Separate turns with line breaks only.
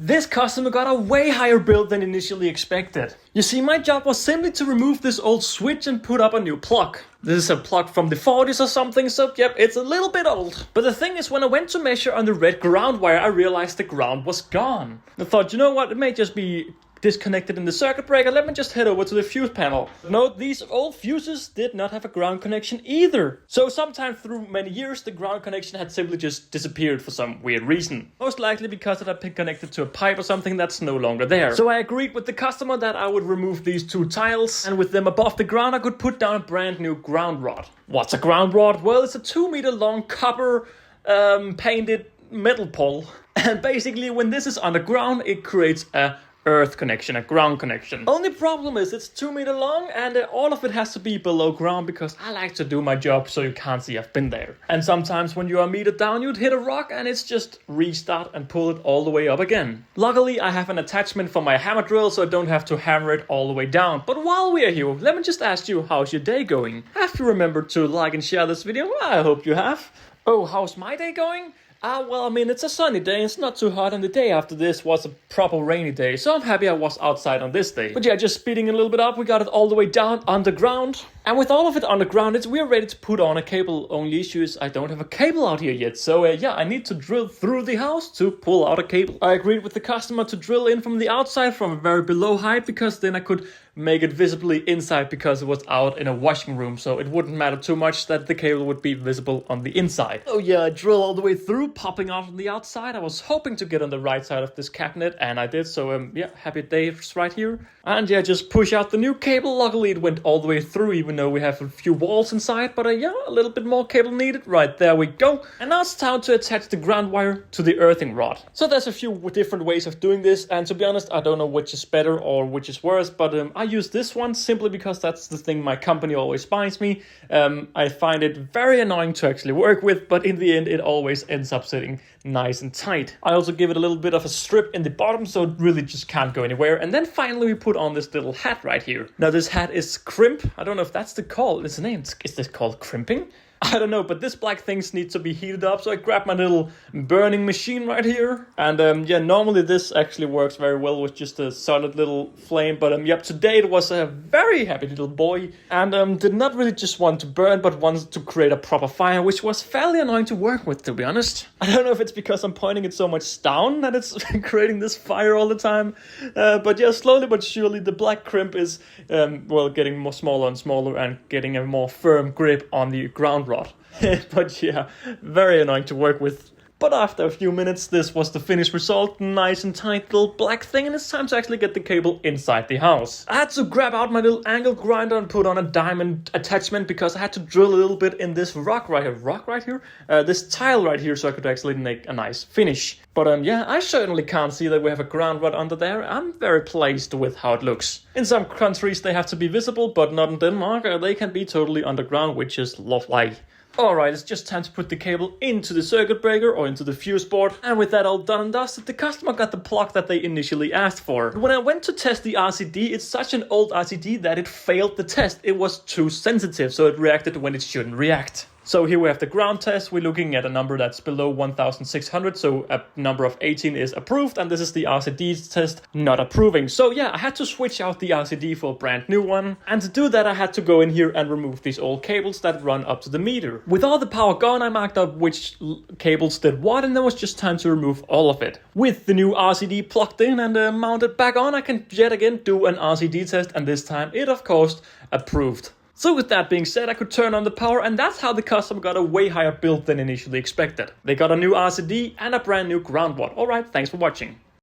This customer got a way higher bill than initially expected. You see, my job was simply to remove this old switch and put up a new plug. This is a plug from the 40s or something, so yep, it's a little bit old. But the thing is, when I went to measure on the red ground wire, I realized the ground was gone. I thought, you know what, it may just be disconnected in the circuit breaker, let me just head over to the fuse panel. Note, these old fuses did not have a ground connection either. So sometime through many years, the ground connection had simply just disappeared for some weird reason. Most likely because it had been connected to a pipe or something that's no longer there. So I agreed with the customer that I would remove these two tiles, and with them above the ground I could put down a brand new ground rod. What's a ground rod? Well, it's a 2-meter long copper painted metal pole. And basically when this is underground, it creates a earth connection, a ground connection. Only problem is it's 2 meter long, and all of it has to be below ground because I like to do my job so you can't see I've been there. And sometimes when you're a meter down, you'd hit a rock and it's just restart and pull it all the way up again. Luckily, I have an attachment for my hammer drill so I don't have to hammer it all the way down. But while we are here, let me just ask you, how's your day going? Have to remember to like and share this video. I hope you have. Oh, how's my day going? Well, I mean, it's a sunny day, it's not too hot, and the day after this was a proper rainy day, so I'm happy I was outside on this day. But yeah, just speeding a little bit up, we got it all the way down underground. And with all of it underground, we're ready to put on a cable. Only issue is I don't have a cable out here yet, so yeah, I need to drill through the house to pull out a cable. I agreed with the customer to drill in from the outside from a very below height, because then I could make it visibly inside because it was out in a washing room, so it wouldn't matter too much that the cable would be visible on the inside. Oh yeah, I drill all the way through, popping out on the outside. I was hoping to get on the right side of this cabinet, and I did, so yeah, happy days right here. And yeah, just push out the new cable. Luckily it went all the way through, even though we have a few walls inside, but yeah, a little bit more cable needed. Right, there we go. And now it's time to attach the ground wire to the earthing rod. So there's a few different ways of doing this, and to be honest, I don't know which is better or which is worse, but I use this one simply because that's the thing my company always buys me. I find it very annoying to actually work with, but in the end it always ends up sitting nice and tight. I also give it a little bit of a strip in the bottom so it really just can't go anywhere. And then finally we put on this little hat right here. Now this hat is crimp. I don't know if that's the call. It's the name. Is this called crimping? I don't know, but this black things need to be heated up, so I grabbed my little burning machine right here. And yeah, normally this actually works very well with just a solid little flame, but yep, today it was a very happy little boy, and did not really just want to burn, but wanted to create a proper fire, which was fairly annoying to work with, to be honest. I don't know if it's because I'm pointing it so much down that it's creating this fire all the time, but yeah, slowly but surely the black crimp is, well, getting more smaller and smaller and getting a more firm grip on the ground rod. But yeah, very annoying to work with. But after a few minutes, this was the finished result. Nice and tight little black thing, and it's time to actually get the cable inside the house. I had to grab out my little angle grinder and put on a diamond attachment because I had to drill a little bit in this rock right here. This tile right here, so I could actually make a nice finish. But yeah, I certainly can't see that we have a ground rod under there. I'm very pleased with how it looks. In some countries they have to be visible, but not in Denmark. They can be totally underground, which is lovely. Alright, it's just time to put the cable into the circuit breaker or into the fuse board. And with that all done and dusted, the customer got the plug that they initially asked for. When I went to test the RCD, it's such an old RCD that it failed the test. It was too sensitive, so it reacted when it shouldn't react. So here we have the ground test. We're looking at a number that's below 1600, so a number of 18 is approved, and this is the RCD test not approving. So yeah, I had to switch out the RCD for a brand new one, and to do that I had to go in here and remove these old cables that run up to the meter. With all the power gone, I marked up which cables did what, and then it was just time to remove all of it. With the new RCD plugged in and mounted back on, I can yet again do an RCD test, and this time it of course approved. So with that being said, I could turn on the power, and that's how the customer got a way higher bill than initially expected. They got a new RCD and a brand new ground rod. Alright, thanks for watching.